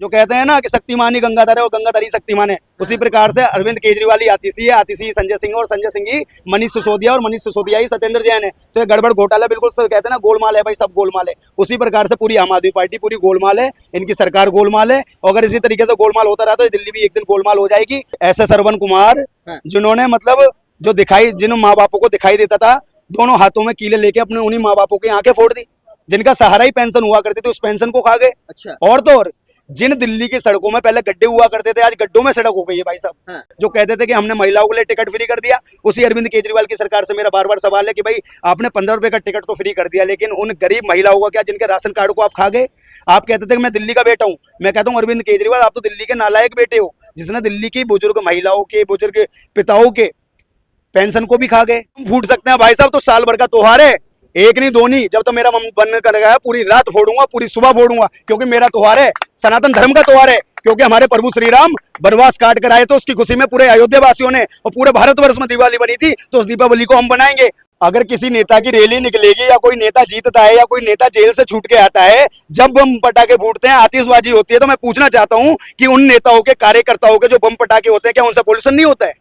जो कहते हैं ना कि शक्तिमान ही गंगाधर है और गंगाधर ही शक्तिमान है, उसी प्रकार से अरविंद केजरीवाल ही आतिशी संजय सिंह और संजय सिंह ही मनीष सिसोदिया और मनीष सिसोदिया ही सत्येंद्र जैन है। तो ये गड़बड़ घोटाला बिल्कुल सब कहते हैं ना गोलमाल है भाई, सब गोलमाल है। उसी प्रकार से पूरी आम आदमी पार्टी पूरी गोलमाल है, इनकी सरकार गोलमाल है। और अगर इसी तरीके से गोलमाल होता रहा तो दिल्ली भी एक दिन गोलमाल हो जाएगी। ऐसे श्रवण कुमार जिन्होंने मतलब जो दिखाई, जिन माँ बापों को दिखाई देता था, दोनों हाथों में कीले लेके अपने उन्हीं माँ बापों की आंखें फोड़ दी। जिनका सहारा ही पेंशन हुआ करती थी, उस पेंशन को खा गए। अच्छा। और तो और जिन दिल्ली की सड़कों में पहले गड्ढे हुआ करते थे, आज गड्ढों में सड़क हो गई है भाई साहब। जो कहते थे कि हमने महिलाओं के लिए टिकट फ्री कर दिया, उसी अरविंद केजरीवाल की सरकार से मेरा बार बार सवाल है कि भाई आपने 15 रुपए का टिकट तो फ्री कर दिया, लेकिन उन गरीब महिलाओं का क्या, जिनके राशन कार्ड को आप खा गए। आप कहते थे कि मैं दिल्ली का बेटा हूं, मैं कहता हूं अरविंद केजरीवाल आप तो दिल्ली के नालायक बेटे हो, जिसने दिल्ली की बुजुर्ग महिलाओं के, बुजुर्ग पिताओं के पेंशन को भी खा गए। फूट सकते हैं भाई साहब, तो साल भर का त्योहार है, एक नहीं दो नहीं। जब तो मेरा मन बन कर गया पूरी रात फोड़ूंगा, पूरी सुबह फोड़ूंगा, क्योंकि मेरा त्योहार है, सनातन धर्म का त्योहार है। क्योंकि हमारे प्रभु श्री राम वनवास काट कर आए तो उसकी खुशी में पूरे अयोध्या वासियों ने और पूरे भारतवर्ष में दिवाली बनी थी, तो उस दीपावली को हम बनाएंगे। अगर किसी नेता की रैली निकलेगी या कोई नेता जीतता है या कोई नेता जेल से छूट के आता है, जब बम पटाखे फूटते हैं, आतिशबाजी होती है, तो मैं पूछना चाहता हूं कि उन नेताओं के, कार्यकर्ताओं के जो बम पटाखे होते हैं, क्या उनसे पोल्यूशन नहीं होता है?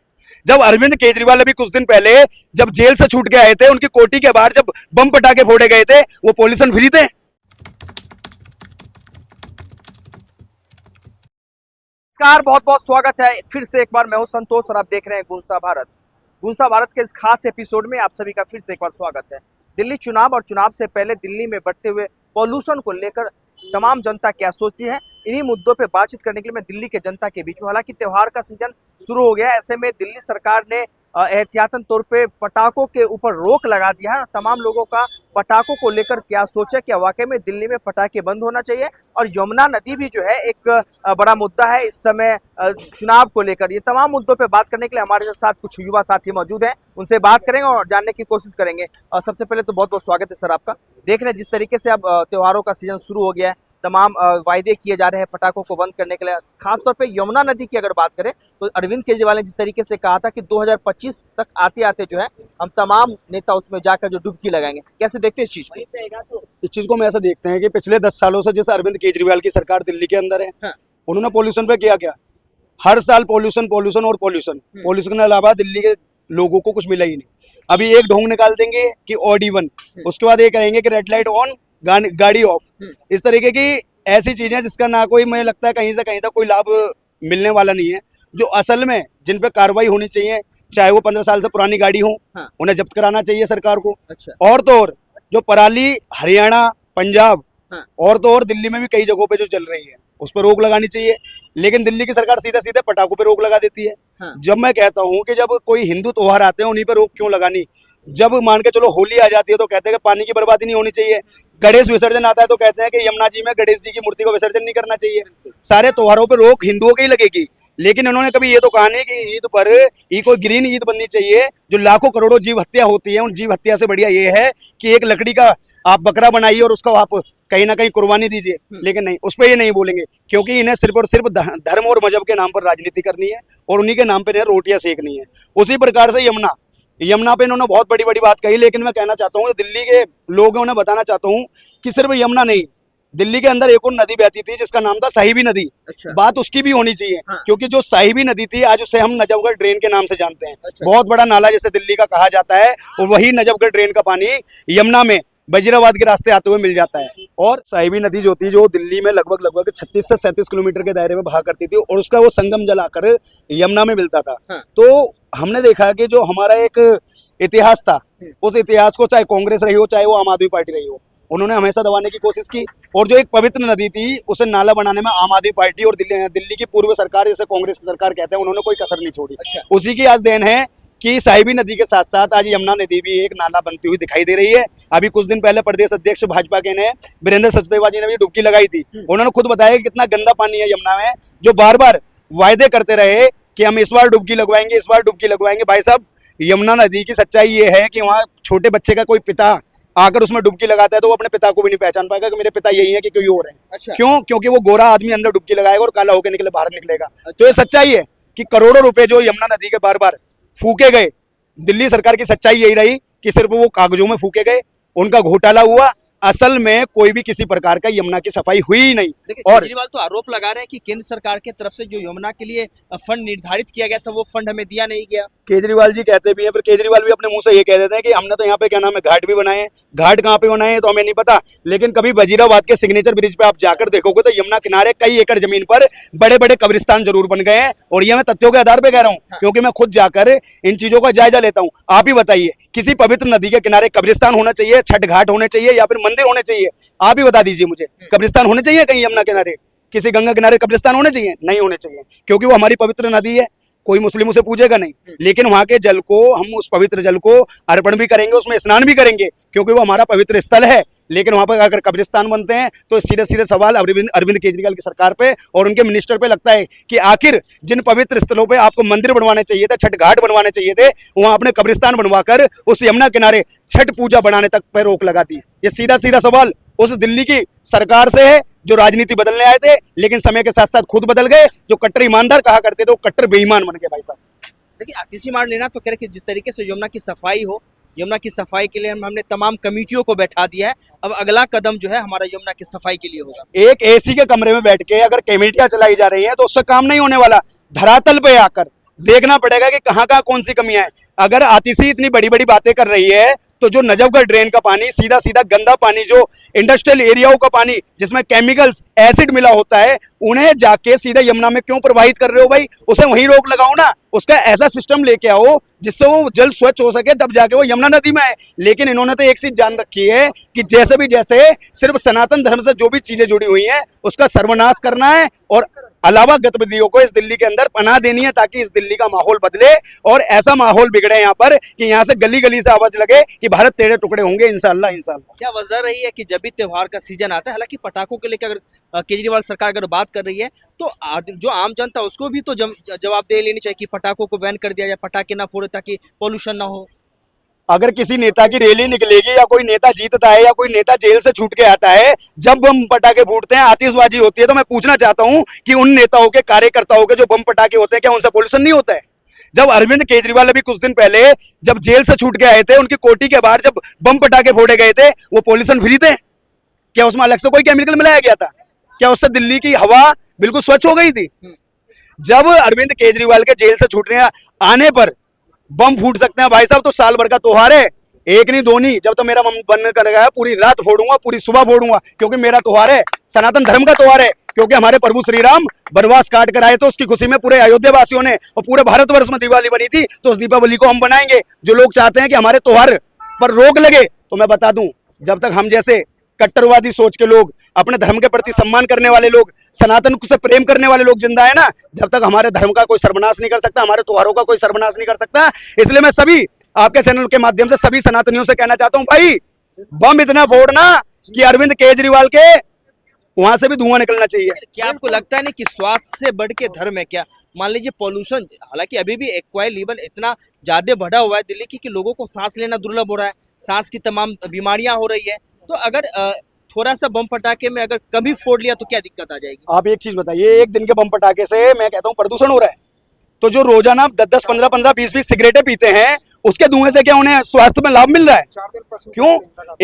जब अरविंद केजरीवाल अभी कुछ दिन पहले जब जेल से छूट के आए थे, उनकी कोठी के बाहर जब बम पटाखे फोड़े गए थे, वो पोल्यूशन फ्री थे? नमस्कार, बहुत बहुत स्वागत है फिर से एक बार। मैं हूं संतोष और आप देख रहे हैं गूंजता भारत। गूंजता भारत के इस खास एपिसोड में आप सभी का फिर से एक बार स्वागत है। दिल्ली चुनाव और चुनाव से पहले दिल्ली में बढ़ते हुए पॉल्यूशन को लेकर तमाम जनता क्या सोचती है, इन्हीं मुद्दों पे बातचीत करने के लिए मैं दिल्ली के जनता के बीच में। हालांकि त्योहार का सीजन शुरू हो गया है, ऐसे में दिल्ली सरकार ने एहतियातन तौर पे पटाखों के ऊपर रोक लगा दिया है। तमाम लोगों का पटाखों को लेकर क्या सोच है, क्या वाकई में दिल्ली में पटाखे बंद होना चाहिए? और यमुना नदी भी जो है एक बड़ा मुद्दा है इस समय चुनाव को लेकर। ये तमाम मुद्दों पे बात करने के लिए हमारे साथ कुछ युवा साथी मौजूद हैं, उनसे बात करेंगे और जानने की कोशिश करेंगे। सबसे पहले तो बहुत बहुत स्वागत है सर आपका। देख रहे हैं जिस तरीके से अब त्योहारों का सीजन शुरू हो गया है, तमाम वायदे किए जा रहे हैं पटाखों को बंद करने के लिए। खासतौर पे यमुना नदी की अगर बात करें तो अरविंद केजरीवाल ने जिस तरीके से कहा था कि 2025 तक आते आते जो है हम तमाम नेता उसमें जाकर जो डुबकी लगाएंगे, कैसे देखते हैं इस चीज को? इस चीज को हम ऐसा देखते हैं कि पिछले 10 सालों से जिस अरविंद केजरीवाल की सरकार दिल्ली के अंदर है, उन्होंने पोल्यूशन पे किया क्या? हर साल पोल्यूशन पोल्यूशन और पोल्यूशन के अलावा दिल्ली के लोगों को कुछ मिला ही नहीं। अभी एक ढोंग निकाल देंगे कि ऑडी 1, उसके बाद ये कहेंगे कि रेड लाइट ऑन, गाड़ी ऑफ। इस तरीके की ऐसी चीजें जिसका ना कोई, मुझे लगता है कहीं से कहीं तक कोई लाभ मिलने वाला नहीं है। जो असल में जिन पे कार्रवाई होनी चाहिए, चाहे वो 15 साल से पुरानी गाड़ी हो, उन्हें जब्त कराना चाहिए सरकार को। और तो और जो पराली हरियाणा, पंजाब और तो और दिल्ली में भी कई जगहों पे जो चल रही है, उस पर रोक लगानी चाहिए। लेकिन दिल्ली की सरकार सीधे सीधे पटाखों पे रोक लगा देती है। जब मैं कहता हूं कि जब कोई हिंदू त्योहार आते हैं उन्हीं पे रोक क्यों लगानी? जब मान के चलो होली आ जाती है तो कहते हैं कि पानी की बर्बादी नहीं होनी चाहिए। गणेश विसर्जन आता है तो कहते हैं कि यमुना जी में गणेश जी की मूर्ति को विसर्जन नहीं करना चाहिए। सारे त्योहारों पे रोक हिंदुओं की ही लगेगी, लेकिन उन्होंने कभी ये तो कहा नहीं कि ईद पर कोई ग्रीन ईद बननी चाहिए। जो लाखों करोड़ों जीव हत्या होती है, उन जीव हत्या से बढ़िया ये है कि एक लकड़ी का आप बकरा बनाइए और उसका आप कहीं ना कहीं कुर्बानी दीजिए। लेकिन नहीं, उस पर ये नहीं बोलेंगे, क्योंकि इन्हें सिर्फ और सिर्फ धर्म और मजहब के नाम पर राजनीति करनी है और उन्हीं के नाम पर इन्हें रोटियां सेकनी है। उसी प्रकार से यमुना पे इन्होंने बहुत बड़ी बड़ी बात कही। लेकिन मैं कहना चाहता हूँ दिल्ली के लोगों ने बताना चाहता हूँ कि सिर्फ यमुना नहीं, दिल्ली के अंदर एक और नदी बहती थी जिसका नाम था साहिबी नदी। बात उसकी भी होनी चाहिए। क्योंकि जो साहिबी नदी थी आज उसे हम नजफगढ़ ड्रेन के नाम से जानते हैं। बहुत बड़ा नाला जिसे दिल्ली का कहा जाता है, और वही नजफगढ़ ड्रेन का पानी यमुना में वजीराबाद के रास्ते आते हुए मिल जाता है। और साहिबी नदी जो थी, जो दिल्ली में लगभग 36 से 37 किलोमीटर के दायरे में बहा करती थी, और उसका वो संगम जल आकर यमुना में मिलता था। तो हमने देखा कि जो हमारा एक इतिहास था, उस इतिहास को चाहे कांग्रेस रही हो चाहे वो आम आदमी पार्टी रही हो, उन्होंने हमेशा दबाने की कोशिश की। और जो एक पवित्र नदी थी उसे नाला बनाने में आम आदमी पार्टी और दिल्ली की पूर्व सरकार, जिसे कांग्रेस की सरकार कहते हैं, उन्होंने कोई कसर नहीं छोड़ी। उसी की आज देन है कि साहिबी नदी के साथ साथ आज यमुना नदी भी एक नाला बनती हुई दिखाई दे रही है। अभी कुछ दिन पहले प्रदेश अध्यक्ष भाजपा के ने वीरेंद्र सचदेवा जी ने भी डुबकी लगाई थी। उन्होंने खुद बताया कि कितना गंदा पानी है यमुना में, जो बार बार वायदे करते रहे कि हम इस बार डुबकी लगवाएंगे, इस बार डुबकी लगवाएंगे। भाई साहब, यमुना नदी की सच्चाई ये है कि वहाँ छोटे बच्चे का कोई पिता आकर उसमें डुबकी लगाता है तो वो अपने पिता को भी नहीं पहचान पाएगा कि मेरे पिता यही है कि कोई और है। क्यों? क्योंकि वो गोरा आदमी अंदर डुबकी लगाएगा और काला होकर निकले बाहर निकलेगा। तो ये सच्चाई है कि करोड़ों रुपए जो यमुना नदी के बार बार फूके गए, दिल्ली सरकार की सच्चाई यही रही कि सिर्फ वो कागजों में फूके गए, उनका घोटाला हुआ, असल में कोई भी किसी प्रकार का यमुना की सफाई हुई ही नहीं। देखिए और केजरीवाल तो आरोप लगा रहे हैं कि केंद्र सरकार की तरफ से जो यमुना के लिए फंड निर्धारित किया गया था वो फंड हमें दिया नहीं गया। केजरीवाल जी कहते भी हैं, फिर केजरीवाल भी अपने मुंह से ये कह देते हैं कि हमने तो यहाँ पे क्या नाम है घाट भी बनाए हैं। घाट कहाँ पे बनाए हैं तो हमें नहीं पता, लेकिन कभी वजीराबाद के सिग्नेचर ब्रिज पे आप जाकर देखोगे तो यमुना किनारे कई एकड़ जमीन पर बड़े बड़े कब्रिस्तान जरूर बन गए हैं। और ये मैं तथ्यों के आधार पे कह रहा हूँ, क्योंकि मैं खुद जाकर इन चीजों का जायजा लेता हूँ। आप ही बताइए, किसी पवित्र नदी के किनारे कब्रिस्तान होना चाहिए, छठ घाट होने चाहिए या फिर मंदिर होने चाहिए? आप ही बता दीजिए मुझे, कब्रिस्तान होने चाहिए कहीं यमुना किनारे? किसी गंगा किनारे कब्रिस्तान होने चाहिए? नहीं होने चाहिए, क्योंकि वो हमारी पवित्र नदी है। कोई मुस्लिम उसे पूजेगा नहीं, लेकिन वहां के जल को हम उस पवित्र जल को अर्पण भी करेंगे, उसमें स्नान भी करेंगे, क्योंकि वो हमारा पवित्र स्थल है। लेकिन वहां पर अगर कब्रिस्तान बनते हैं तो सीधे सीधे सवाल अरविंद केजरीवाल की सरकार पे और उनके मिनिस्टर पे लगता है कि आखिर जिन पवित्र स्थलों पे आपको मंदिर बनवाने चाहिए थे, छठ घाट बनवाने चाहिए थे, वहां आपने कब्रिस्तान बनवाकर उस यमुना किनारे छठ पूजा बनाने तक पे रोक लगा दी। ये सीधा सीधा सवाल उस दिल्ली की सरकार से है जो राजनीति बदलने आए थे, लेकिन समय के साथ साथ खुद बदल गए। जो कट्टर ईमानदार कहा करते थे वो कट्टर बेईमान बन गए भाई साहब। देखिए आतिशी मार लेना तो कह रहे कि जिस तरीके से यमुना की सफाई हो, यमुना की सफाई के लिए हमने तमाम कमेटियों को बैठा दिया है। अब अगला कदम जो है हमारा यमुना की सफाई के लिए होगा। एक एसी के कमरे में बैठ के अगर कमेटियां चलाई जा रही हैं तो उससे काम नहीं होने वाला। धरातल पे आकर देखना पड़ेगा कि कहाँ कहाँ कौन सी कमियां हैं। अगर आतिशी इतनी बड़ी बड़ी बातें कर रही है तो जो नजफगढ़ ड्रेन का पानी, सीधा सीधा गंदा पानी, जो इंडस्ट्रियल एरियाओं का पानी जिसमें केमिकल्स एसिड मिला होता है, उन्हें जाके सीधा यमुना में क्यों प्रवाहित कर रहे हो भाई? उसे वहीं रोक लगाओ ना, उसका ऐसा सिस्टम लेके आओ जिससे वो जल स्वच्छ हो सके, तब जाके वो यमुना नदी में आए। लेकिन इन्होंने तो एक चीज जान रखी है कि जैसे भी जैसे सिर्फ सनातन धर्म से जो भी चीजें जुड़ी हुई हैं उसका सर्वनाश करना है और अलावा गतिविधियों को इस दिल्ली के अंदर पनाह देनी है, ताकि इस दिल्ली का माहौल बदले और ऐसा माहौल बिगड़े यहाँ पर कि यहाँ से गली गली से आवाज लगे कि भारत तेरे टुकड़े होंगे इंशाल्लाह इंशाल्लाह। क्या वजह रही है कि जब भी त्योहार का सीजन आता है, हालांकि पटाखों के लेकर अगर केजरीवाल सरकार अगर बात कर रही है तो जो आम जनता उसको भी तो जवाबदेही लेनी चाहिए कि पटाखों को बैन कर दिया जाए, पटाखे ना फोड़े ताकि पोल्यूशन ना हो। अगर किसी नेता की रैली निकलेगी या कोई नेता जीतता है या कोई नेता जेल से छूट के आता है, जब बम पटाखे फूटते हैं, आतिशबाजी होती है, तो मैं पूछना चाहता हूं कि उन नेताओं के कार्यकर्ताओं के जो बम पटाखे होते हैं क्या उनसे पोल्यूशन नहीं होता है? जब अरविंद केजरीवाल अभी कुछ दिन पहले जब जेल से छूट के आए थे, उनकी कोठी के बाहर जब बम पटाखे फोड़े गए थे, वो पोल्यूशन फ्री थे क्या? उसमें अलग से कोई केमिकल मिलाया गया था क्या? उससे दिल्ली की हवा बिल्कुल स्वच्छ हो गई थी? जब अरविंद केजरीवाल के जेल से छूटने आने पर बम फूट सकते हैं भाई साहब, तो साल भर का त्योहार है, एक नहीं दो नहीं। जब तो मेरा मन बन कर गया पूरी रात फोड़ूंगा, पूरी सुबह फोड़ूंगा, क्योंकि मेरा त्योहार है, सनातन धर्म का त्योहार है। क्योंकि हमारे प्रभु श्री राम वनवास काट कर आए तो उसकी खुशी में पूरे अयोध्या वासियों ने और पूरे भारतवर्ष में दिवाली बनी थी, तो उस दीपावली को हम बनाएंगे। जो लोग चाहते हैं कि हमारे त्योहार पर रोक लगे, तो मैं बता दूं, जब तक हम जैसे कट्टरवादी सोच के लोग, अपने धर्म के प्रति सम्मान करने वाले लोग, सनातन से प्रेम करने वाले लोग जिंदा है ना, जब तक हमारे धर्म का कोई सर्वनाश नहीं कर सकता, हमारे त्योहारों का कोई सर्वनाश नहीं कर सकता। इसलिए मैं सभी आपके चैनल के माध्यम से सभी सनातनियों से कहना चाहता हूं, भाई बम इतना फोड़ना कि अरविंद केजरीवाल के वहां से भी धुआं निकलना चाहिए। क्या आपको लगता है नहीं कि स्वास्थ्य से बढ़ के धर्म है क्या? मान लीजिए पोल्यूशन, हालांकि अभी भी एक्वाई लेवल इतना ज्यादा बढ़ा हुआ है दिल्ली की कि लोगों को सांस लेना दुर्लभ हो रहा है, सांस की तमाम बीमारियां हो रही है। तो अगर थोड़ा सा बम पटाखे में अगर कभी फोड़ लिया तो क्या दिक्कत आ जाएगी? आप एक चीज बताइए, एक दिन के बम पटाखे से मैं कहता हूँ प्रदूषण हो रहा है, तो जो रोजाना 10-10, 15-15, 20-20 सिगरेटें पीते हैं, उसके धुएं से क्या उन्हें स्वास्थ्य में लाभ मिल रहा है? क्यों?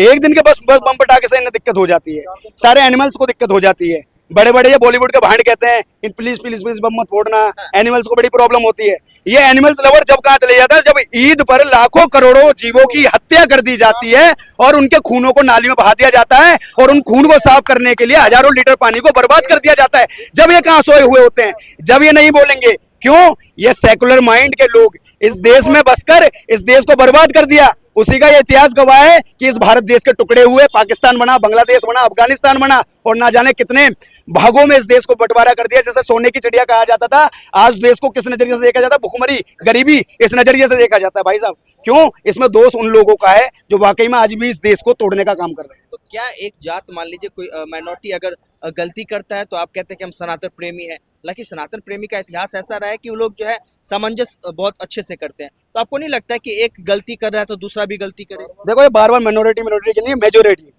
एक दिन के बस बम पटाखे से इन्हें दिक्कत हो जाती है, सारे एनिमल्स को दिक्कत हो जाती है। बड़े बड़े ये बॉलीवुड के भांड कहते हैं प्लीज प्लीज प्लीज बम मत फोड़ना, एनिमल्स को बड़ी प्रॉब्लम होती है। ये एनिमल्स लवर जब कहाँ चले जाता है, जब ईद पर लाखों करोड़ों जीवों की हत्या कर दी जाती है और उनके खूनों को नाली में बहा दिया जाता है और उन खून को साफ करने के लिए हजारों लीटर पानी को बर्बाद कर दिया जाता है। जब ये कहाँ सोए हुए होते हैं, जब ये नहीं बोलेंगे। क्यों? ये सेकुलर माइंड के लोग इस देश में बसकर इस देश को बर्बाद कर दिया। उसी का ये इतिहास गवाह है कि इस भारत देश के टुकड़े हुए, पाकिस्तान बना, बांग्लादेश बना, अफगानिस्तान बना और ना जाने कितने भागों में इस देश को बंटवारा कर दिया। जैसे सोने की चिड़िया कहा जाता था, आज देश को किस नजरिए से देखा जाता है? भुखमरी, गरीबी, इस नजरिए से देखा जाता है भाई साहब। क्यों? इसमें दोष उन लोगों का है जो वाकई में आज भी इस देश को तोड़ने का काम कर रहे हैं। तो क्या एक जात, मान लीजिए कोई माइनॉरिटी अगर गलती करता है तो आप कहते हैं कि हम सनातन प्रेमी हैं, हालांकि सनातन प्रेमी का इतिहास ऐसा रहा है कि वो लोग जो है सामंजस्य बहुत अच्छे से करते हैं। तो आपको नहीं लगता है कि एक गलती कर रहा है तो दूसरा भी गलती करे? देखो, ये बार बार मिनोरिटी की नहीं, मेजोरिटी,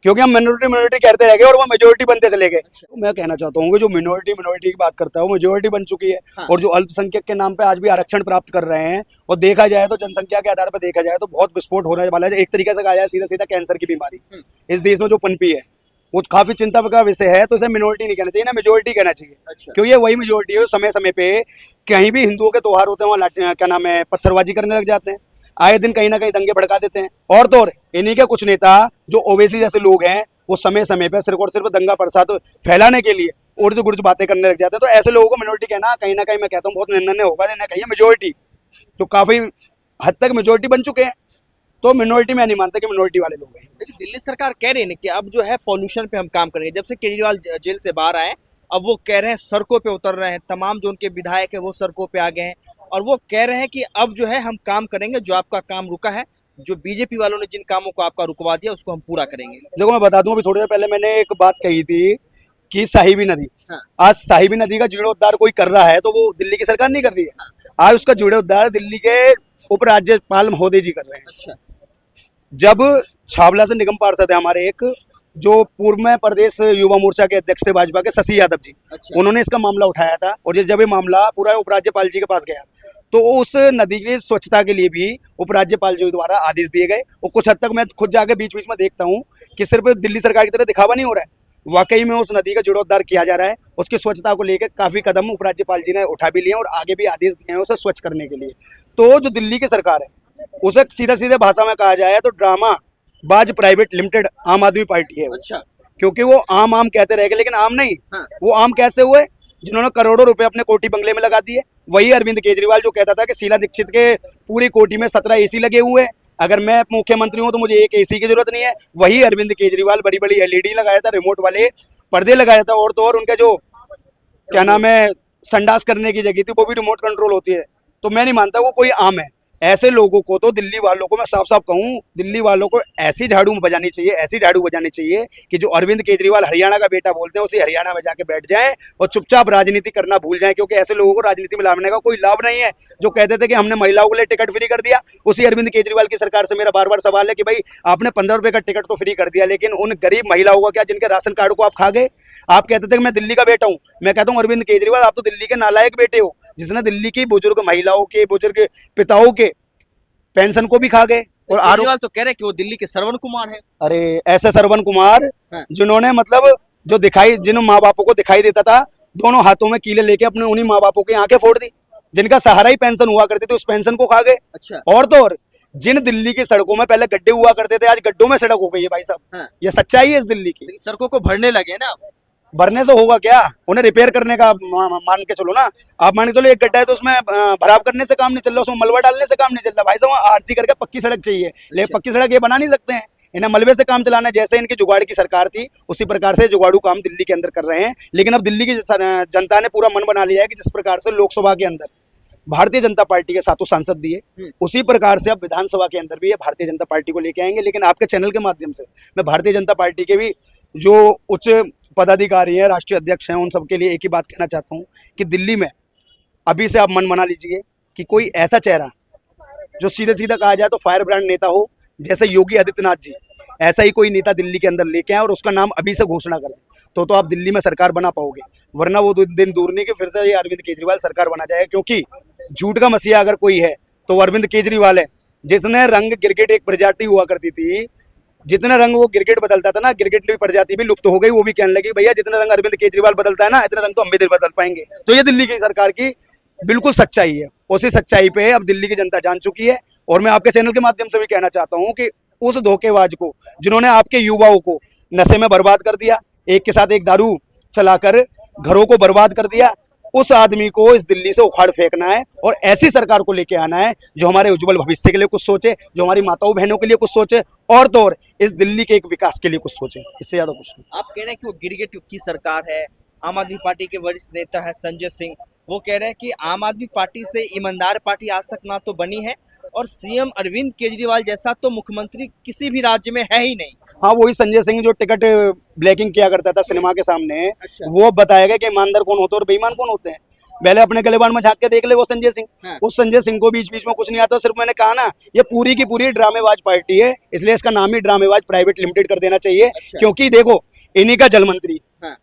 क्योंकि हम मिनोरिटी मिनोरिटी कहते रह गए और वो मेजोरिटी बनते चले गए। तो मैं कहना चाहता हूँ कि जो मिनोरिटी मिनोरिटी की बात करता है वो मेजोरिटी बन चुकी है। हाँ। और जो अल्पसंख्यक के नाम पे आज भी आरक्षण प्राप्त कर रहे हैं, और देखा जाए तो जनसंख्या के आधार पर देखा जाए तो बहुत विस्फोट होने वाला है। एक तरीके से कहा जाए सीधा सीधा कैंसर की बीमारी इस देश में जो पनपी है वो काफी चिंता का विषय है। तो इसे मिनोरिटी नहीं कहना चाहिए ना मेजोरिटी कहना चाहिए। अच्छा। क्योंकि ये वही मेजोरिटी है जो समय समय पे कहीं भी हिंदुओं के त्योहार होते हैं वहाँ क्या नाम है पत्थरबाजी करने लग जाते हैं। आए दिन कहीं ना कहीं दंगे भड़का देते हैं। और तो और इन्हीं के कुछ नेता जो ओवैसी जैसे लोग हैं वो समय समय पे सिर्फ और सिर्फ दंगा प्रसाद फैलाने के लिए उर्ज गुर्ज बातें करने लग जाते हैं। तो ऐसे लोगों को मिनोरिटी कहना कहीं ना कहीं मैं कहता हूँ बहुत निंदनीय होगा। ना कहीं मेजोरिटी जो काफी हद तक मेजोरिटी बन चुके हैं, तो मिनोरिटी में नहीं मानता कि मिनोरिटी वाले लोग हैं। लेकिन दिल्ली सरकार कह रही है ना कि अब जो है पॉल्यूशन पे हम काम करेंगे। जब से केजरीवाल जेल से बाहर आए अब वो कह रहे हैं सड़कों पे उतर रहे हैं, तमाम जो उनके विधायक है वो सड़कों पे आ गए हैं और वो कह रहे हैं कि अब जो है हम काम करेंगे, जो आपका काम रुका है, जो बीजेपी वालों ने जिन कामों को आपका रुकवा दिया उसको हम पूरा करेंगे। देखो मैं बता दूं, अभी थोड़ी देर पहले मैंने एक बात कही थी कि साहिबी नदी, हाँ। आज साहिबी नदी का जीर्णोद्धार कोई कर रहा है तो वो दिल्ली की सरकार नहीं कर रही है। आज उसका जीर्णोद्धार दिल्ली के उपराज्यपाल महोदय जी कर रहे हैं। अच्छा। जब छावला से निगम पार्षद है हमारे एक जो पूर्व में प्रदेश युवा मोर्चा के अध्यक्ष थे भाजपा के शशि यादव जी, अच्छा। उन्होंने इसका मामला उठाया था। और जब ये मामला पूरा उपराज्यपाल जी के पास गया तो उस नदी की स्वच्छता के लिए भी उपराज्यपाल जी द्वारा आदेश दिए गए। और कुछ हद तक मैं खुद जाके बीच बीच में देखता हूँ कि सिर्फ दिल्ली सरकार की तरह दिखावा नहीं हो रहा है, वाकई में उस नदी का जीर्णोद्धार किया जा रहा है। उसकी स्वच्छता को लेकर काफी कदम उपराज्यपाल जी ने उठा भी लिए और आगे भी आदेश दिए हैं उसे स्वच्छ करने के लिए। तो जो दिल्ली की सरकार है उसे सीधा सीधे भाषा में कहा जाए तो ड्रामा बाज प्राइवेट लिमिटेड आम आदमी पार्टी है। अच्छा। क्योंकि वो आम आम कहते रह गए लेकिन आम नहीं। हाँ। वो आम कैसे हुए? जिन्होंने करोड़ों रुपए अपने कोठी बंगले में लगा दिए। वही अरविंद केजरीवाल जो कहता था कि शीला दीक्षित के पूरी कोठी में 17 एसी लगे हुए हैं, अगर मैं मुख्यमंत्री हूं तो मुझे एक एसी की जरूरत नहीं है। वही अरविंद केजरीवाल बड़ी बड़ी एलईडी लगाया था, रिमोट वाले पर्दे लगाया था। और तो और उनके जो क्या नाम है संडास करने की जगह थी वो भी रिमोट कंट्रोल होती है। तो मैं नहीं मानता वो कोई आम है। ऐसे लोगों को तो दिल्ली वालों को मैं साफ साफ कहूं, दिल्ली वालों को ऐसी झाड़ू बजानी चाहिए, ऐसी झाड़ू बजानी चाहिए कि जो अरविंद केजरीवाल हरियाणा का बेटा बोलते हैं उसी हरियाणा में जाके बैठ जाएं और चुपचाप राजनीति करना भूल जाएं। क्योंकि ऐसे लोगों को राजनीति में लाने का कोई लाभ नहीं है। जो कहते थे कि हमने महिलाओं के लिए टिकट फ्री कर दिया, उसी अरविंद केजरीवाल की सरकार से मेरा बार बार सवाल है कि भाई आपने 15 रुपए का टिकट तो फ्री कर दिया, लेकिन उन गरीब महिलाओं का क्या जिनके राशन कार्ड को आप खा गए? आप कहते थे कि मैं दिल्ली का बेटा हूं। मैं कहता हूं अरविंद केजरीवाल आप तो दिल्ली के नालायक बेटे हो, जिसने दिल्ली की बुजुर्ग महिलाओं के बुजुर्ग पिताओं के पेंशन को भी खा गए। और केजरीवाल तो कह रहे हैं कि वो दिल्ली के श्रवण कुमार है। अरे ऐसे श्रवण कुमार हाँ। जिन्होंने मतलब जो दिखाई जिन माँ बापों को दिखाई देता था दोनों हाथों में कीले लेके अपने उन्हीं माँ बापों की आंखें फोड़ दी, जिनका सहारा ही पेंशन हुआ करती थी उस पेंशन को खा गए। अच्छा। और तो और जिन दिल्ली की सड़कों में पहले गड्ढे हुआ करते थे आज गड्ढों में सड़क हो गई है भाई साहब। हाँ। ये सच्चाई है इस दिल्ली की। लेकिन सड़कों को भरने लगे हैं ना। भरने से होगा क्या? उन्हें रिपेयर करने का मान के चलो ना। आप मान के चलो एक गड्ढा है तो उसमें भराव करने से काम नहीं चल रहा, उसमें मलबा डालने से काम नहीं चल रहा भाई साहब। आरसी करके पक्की सड़क चाहिए, लेकिन पक्की सड़क ये बना नहीं सकते हैं। इन्हें मलबे से काम चलाना है। जैसे इनकी जुगाड़ की सरकार थी उसी प्रकार से जुगाड़ू काम दिल्ली के अंदर कर रहे हैं। लेकिन अब दिल्ली की जनता ने पूरा मन बना लिया है कि जिस प्रकार से लोकसभा के अंदर भारतीय जनता पार्टी के 7 सांसद दिए, उसी प्रकार से अब विधानसभा के अंदर भी ये भारतीय जनता पार्टी को लेके आएंगे। लेकिन आपके चैनल के माध्यम से मैं भारतीय जनता पार्टी के भी जो उच्च पदाधिकारी हैं, राष्ट्रीय अध्यक्ष हैं, उन सबके लिए एक ही बात कहना चाहता हूँ कि दिल्ली में अभी से आप मन बना लीजिए कि कोई ऐसा चेहरा जो सीधे सीधा कहा जाए तो फायर ब्रांड नेता हो, जैसे योगी आदित्यनाथ जी, ऐसा ही कोई नेता दिल्ली के अंदर लेके आए और उसका नाम अभी से घोषणा कर दे तो आप दिल्ली में सरकार बना पाओगे। वरना वो दिन दूर नहीं कि फिर से ये अरविंद केजरीवाल सरकार बना जाए। क्योंकि झूठ का मसीहा अगर कोई है तो वो अरविंद केजरीवाल है, जिसने रंग गिरगिट एक प्रजाति हुआ करती थी, जितना रंग वो गिरगिट बदलता था ना, गिरगिट की प्रजाति भी लुप्त हो गई। वो भी कहने लगी भैया जितना रंग अरविंद केजरीवाल बदलता है ना, इतना रंग तो हम भी बदल पाएंगे। तो ये दिल्ली की सरकार की बिल्कुल सच्चाई है। उसी सच्चाई पे अब दिल्ली की जनता जान चुकी है। और मैं आपके चैनल के माध्यम से भी कहना चाहता हूँ कि उस धोखेबाज को जिन्होंने आपके युवाओं को नशे में बर्बाद कर दिया, एक के साथ एक दारू चलाकर घरों को बर्बाद कर दिया, उस आदमी को इस दिल्ली से उखाड़ फेंकना है और ऐसी सरकार को लेके आना है जो हमारे उज्जवल भविष्य के लिए कुछ सोचे, जो हमारी माताओं बहनों के लिए कुछ सोचे, और तो और इस दिल्ली के एक विकास के लिए कुछ सोचे। इससे ज्यादा कुछ नहीं। आप कह रहे हैं कि वो गिरगिट की सरकार है। आम आदमी पार्टी के वरिष्ठ नेता है संजय सिंह, वो कह रहे हैं कि आम आदमी पार्टी से ईमानदार पार्टी आज तक ना तो बनी है और सीएम अरविंद केजरीवाल जैसा तो मुख्यमंत्री किसी भी राज्य में है ही नहीं। हाँ, वही संजय सिंह जो टिकट ब्लैकिंग किया करता था सिनेमा के सामने, अच्छा। वो बताएगा कि ईमानदार कौन होते हैं और बेईमान कौन होते हैं। पहले अपने गलेबान में झांक के देख ले वो संजय सिंह। हाँ। उस संजय सिंह को बीच बीच में कुछ नहीं आता। सिर्फ मैंने कहा ना, ये पूरी की पूरी ड्रामेबाज पार्टी है, इसलिए इसका नाम ही ड्रामेबाज प्राइवेट लिमिटेड कर देना चाहिए। अच्छा। क्योंकि देखो, इन्हीं का जल मंत्री, हाँ।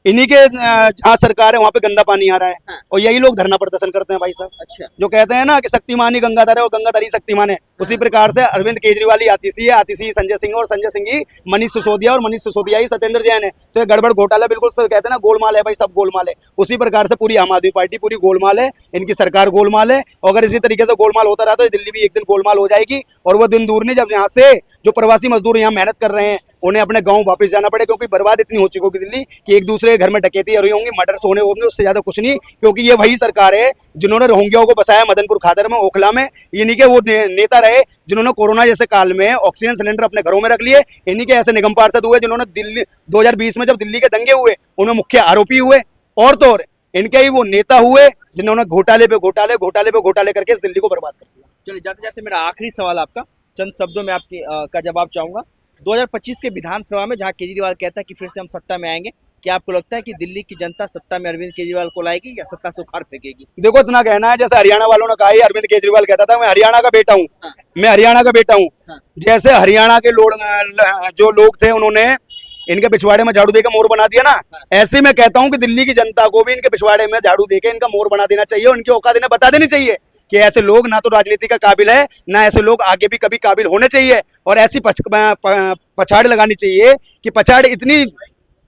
इन्हीं के जहाँ सरकार है वहाँ पे गंदा पानी आ रहा है, हाँ। और यही लोग धरना प्रदर्शन करते हैं भाई साहब। अच्छा। जो कहते हैं ना कि शक्तिमान ही गंगाधर है और गंगाधर ही शक्तिमान है, उसी प्रकार से अरविंद केजरीवाल ही आतिशी संजय सिंह, और संजय सिंह ही मनीष सिसोदिया, और मनीष सिसोदिया ही सत्येंद्र जैन है। तो ये गड़बड़ घोटाला बिल्कुल सब कहते हैं ना, गोलमाल है भाई, सब गोलमाल है। उसी प्रकार से पूरी आम आदमी पार्टी पूरी गोलमाल है, इनकी सरकार गोलमाल है। और अगर इसी तरीके से गोलमाल होता रहा तो दिल्ली भी एक दिन गोलमाल हो जाएगी। और वो दिन दूर नहीं जब यहाँ से जो प्रवासी मजदूर यहाँ मेहनत कर रहे हैं उन्हें अपने गांव वापस जाना पड़े, क्योंकि बर्बाद इतनी हो चुकी होगी दिल्ली कि एक दूसरे के घर में डकैती हो रही होंगी, मर्डर्स होने होंगे, उससे ज्यादा कुछ नहीं। क्योंकि ये वही सरकार है जिन्होंने रोहिंग्याओं को बसाया मदनपुर खादर में, ओखला में। इन्हीं के वो नेता रहे जिन्होंने कोरोना जैसे काल में ऑक्सीजन सिलेंडर अपने घरों में रख लिए। इन्हीं के ऐसे निगम पार्षद हुए जिन्होंने दिल्ली 2020 में जब दिल्ली के दंगे हुए उनमें मुख्य आरोपी हुए। और तो और इनके ही वो नेता हुए जिन्होंने घोटाले पे घोटाले करके इस दिल्ली को बर्बाद कर दिया। चलिए, जाते जाते मेरा आखिरी सवाल आपका, चंद शब्दों में आपकी का जवाब चाहूंगा। 2025 के विधानसभा में जहां केजरीवाल कहता है कि फिर से हम सत्ता में आएंगे, क्या आपको लगता है कि दिल्ली की जनता सत्ता में अरविंद केजरीवाल को लाएगी या सत्ता से उखाड़ फेंकेगी? देखो, इतना कहना है जैसे हरियाणा वालों ने कहा ही, अरविंद केजरीवाल कहता था मैं हरियाणा का बेटा हूँ। हाँ। मैं हरियाणा का बेटा हूँ। हाँ। जैसे हरियाणा के जो लोग थे उन्होंने इनके पिछवाड़े में झाड़ू देकर मोर बना दिया ना, ऐसे मैं कहता हूं कि दिल्ली की जनता को भी इनके पिछवाड़े में झाड़ू देके इनका मोर बना देना चाहिए। और इनकी औकात इन्हें बता देनी चाहिए कि ऐसे लोग ना तो राजनीति का काबिल है, ना ऐसे लोग आगे भी कभी काबिल होने चाहिए। और ऐसी पछाड़ लगानी चाहिए कि पछाड़ इतनी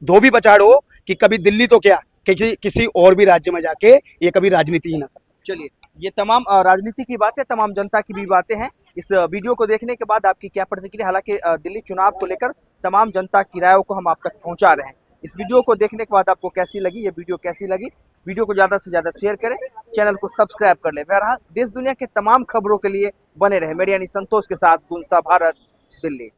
धोबी पछाड़ हो कि कभी दिल्ली तो क्या किसी और भी राज्य में जाके ये कभी राजनीति ही ना करे। चलिए, ये तमाम राजनीति की बातें, तमाम जनता की भी बातें हैं। इस वीडियो को देखने के बाद आपकी क्या प्रतिक्रिया? हालांकि दिल्ली चुनाव को लेकर तमाम जनता की रायों को हम आप तक पहुंचा रहे हैं। इस वीडियो को देखने के बाद आपको कैसी लगी, ये वीडियो कैसी लगी? वीडियो को ज़्यादा से ज़्यादा शेयर करें, चैनल को सब्सक्राइब कर लें। बहरहाल देश दुनिया के तमाम खबरों के लिए बने रहे मेरे यानी संतोष के साथ गूंजता भारत, दिल्ली।